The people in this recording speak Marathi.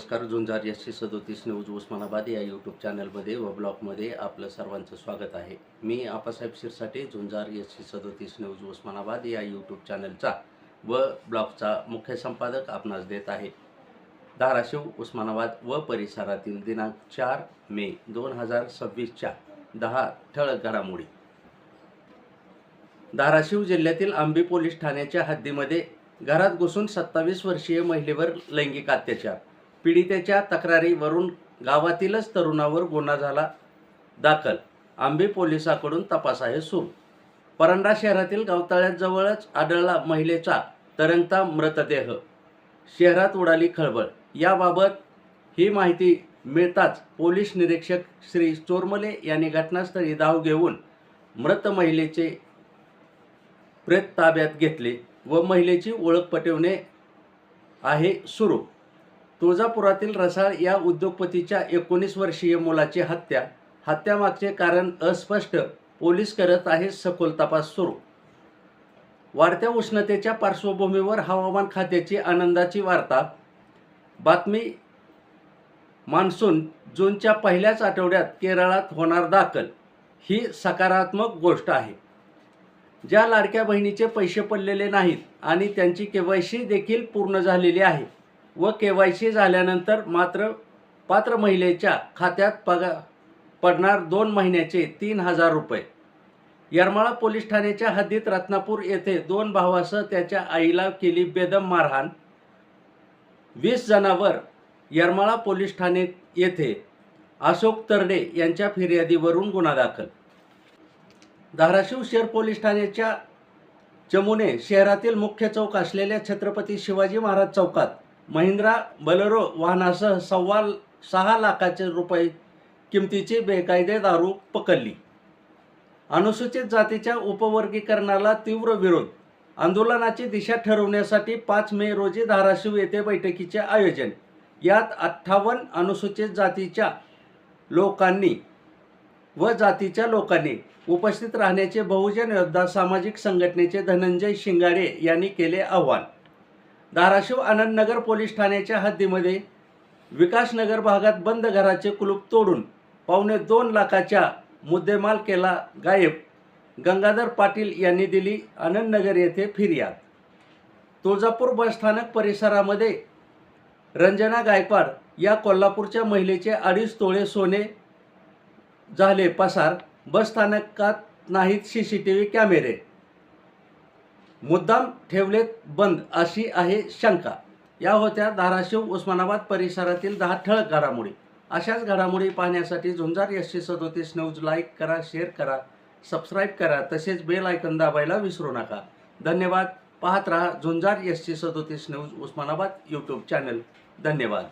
नमस्कार. झुंजार एससी 37 न्यूज उस्मानाबाद या यूट्यूब चॅनलमध्ये व ब्लॉगमध्ये आपलं सर्वांचं स्वागत आहे. मी आप्पासाहेब शिरसाटे, झुंजार एससी 37 न्यूज उस्मानाबाद या यूट्यूब चॅनलचा व ब्लॉगचा मुख्य संपादक आपणास देत आहे. धाराशिव, उस्मानाबाद व परिसरातील दिनांक 4 मे 2026च्या 10 ठळक घडामोडी. धाराशिव जिल्ह्यातील आंबी पोलीस ठाण्याच्या हद्दीमध्ये घरात घुसून 27 वर्षीय महिलेवर लैंगिक अत्याचार. पीडितेच्या तक्रारीवरून गावातीलच तरुणावर गुन्हा झाला दाखल. आंबी पोलिसांकडून तपास आहे सुरू. परंडा शहरातील गावतळ्याजवळच आढळला महिलेचा तरंगता मृतदेह. शहरात उडाली खळबळ. याबाबत ही माहिती मिळताच पोलीस निरीक्षक श्री चोरमले यांनी घटनास्थळी धाव घेऊन मृत महिलेचे प्रेत ताब्यात घेतले व महिलेची ओळख पटवणे आहे सुरू. तुळजापुरातील रसाळ या उद्योगपतीच्या 19 वर्षीय मुलाची हत्या. हत्यामागचे कारण अस्पष्ट. पोलीस करत आहे सखोल तपास सुरू. वाढत्या उष्णतेच्या पार्श्वभूमीवर हवामान खात्याची आनंदाची वार्ता. बातमी. मान्सून जूनच्या पहिल्याच आठवड्यात केरळात होणार दाखल. ही सकारात्मक गोष्ट आहे. ज्या लाडक्या बहिणीचे पैसे पडलेले नाहीत आणि त्यांची KYC देखील पूर्ण झालेली आहे व KYC झाल्यानंतर मात्र पात्र महिलेच्या खात्यात पडणार 2 महिन्याचे 3,000 रुपये. येरमाळा पोलीस ठाण्याच्या हद्दीत रत्नापूर येथे 2 भावासह त्याच्या आईला केली बेदम मारहाण. 20 जणांवर येरमाळा पोलीस ठाणे येथे अशोक तरडे यांच्या फिर्यादीवरून गुन्हा दाखल. धाराशिव शहर पोलीस ठाण्याच्या चमूने शहरातील मुख्य चौक असलेल्या छत्रपती शिवाजी महाराज चौकात महिंद्रा बलेरो वाहनासह 6.25 लाख रुपये किमतीची बेकायदे दारू पकडली. अनुसूचित जातीच्या उपवर्गीकरणाला तीव्र विरोध. आंदोलनाची दिशा ठरवण्यासाठी 5 मे रोजी धाराशिव येथे बैठकीचे आयोजन. यात 58 अनुसूचित जातीच्या लोकांनी व जातीच्या लोकांनी उपस्थित राहण्याचे बहुजन योद्धा सामाजिक संघटनेचे धनंजय शिंगाडे यांनी केले आवाहन. धाराशिव आनंदनगर पोलीस ठाण्याच्या हद्दीमध्ये विकासनगर भागात बंद घराचे कुलूप तोडून 2.25 लाखाचा मुद्देमाल केला गायब. गंगाधर पाटील यांनी दिली आनंदनगर येथे फिर्याद. तुळजापूर बसस्थानक परिसरामध्ये रंजना गायकवाड या कोल्हापूरच्या महिलेचे 2.5 तोळे सोने झाले पसार. बसस्थानकात नाहीत CCTV कॅमेरे. मुद्दाम ठेवलेत बंद अशी आहे शंका. या होत्या धाराशिव उस्मानाबाद परिसरातील 10 ठळक घडामोडी. अशाच घडामोडी पाहण्यासाठी झुंजार SC 37 न्यूज लाईक करा, शेअर करा, सबस्क्राईब करा, तसेच बेल आयकॉन दाबायला विसरू नका. धन्यवाद. पाहत रहा झुंजार SC 37 news Osmanabad YouTube channel. धन्यवाद.